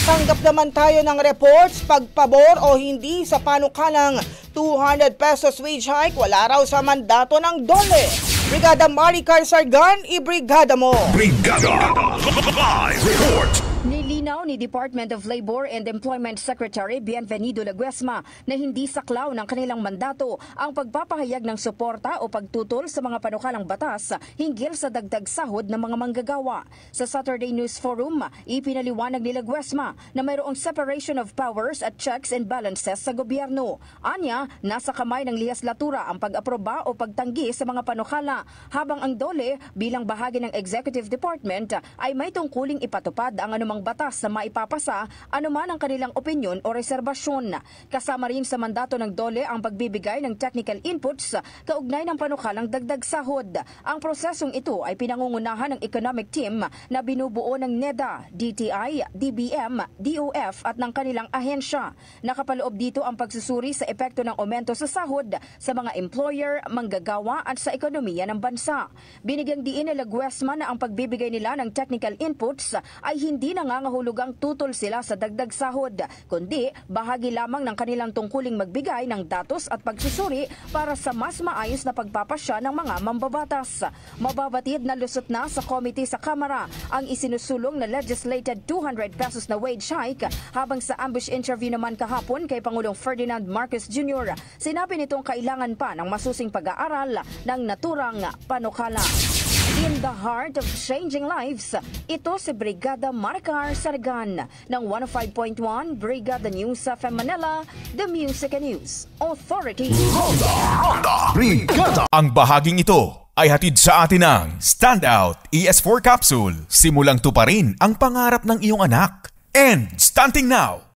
Tanggap naman tayo ng reports, pagpabor o hindi sa panukalang 200 pesos wage hike, wala raw sa mandato ng DOLE. Brigada Maricar Sargan, ibrigada mo! Brigada Live Report! Nilinaw ni Department of Labor and Employment Secretary Bienvenido Laguesma na hindi saklaw ng kanilang mandato ang pagpapahayag ng suporta o pagtutol sa mga panukalang batas hinggil sa dagdag sahod ng mga manggagawa. Sa Saturday News Forum, ipinaliwanag ni Laguesma na mayroong separation of powers at checks and balances sa gobyerno. Anya, nasa kamay ng lehislatura ang pag-aproba o pagtanggi sa mga panukala, habang ang DOLE bilang bahagi ng Executive Department ay may tungkuling ipatupad ang anumang batas na maipapasa anuman ang kanilang opinyon o reserbasyon. Kasama rin sa mandato ng DOLE ang pagbibigay ng technical inputs kaugnay ng panukalang dagdag sahod. Ang prosesong ito ay pinangungunahan ng economic team na binubuo ng NEDA, DTI, DBM, DOF at ng kanilang ahensya. Nakapaloob dito ang pagsusuri sa epekto ng aumento sa sahod sa mga employer, manggagawa at sa ekonomiya ng bansa. Binigyang diin ni Laguesma na ang pagbibigay nila ng technical inputs ay hindi nangangahulugang tutol sila sa dagdag sahod, kundi bahagi lamang ng kanilang tungkuling magbigay ng datos at pagsusuri para sa mas maayos na pagpapasya ng mga mambabatas. Mababatid na lusot na sa committee sa Kamara ang isinusulong na legislated 200 pesos na wage hike, habang sa ambush interview naman kahapon kay Pangulong Ferdinand Marcos Jr., sinabi nitong kailangan pa ng masusing pag-aaral ng naturang panukala. In the heart of changing lives, ito si Brigada Maricar Sargan ng 105.1 Brigada News sa Manila, The Music and News Authority. Ronda Brigada. Ang bahaging ito ay hatid sa atin ng Standout ES4 Capsule. Simulang tuparin ang pangarap ng iyong anak. And stunting now!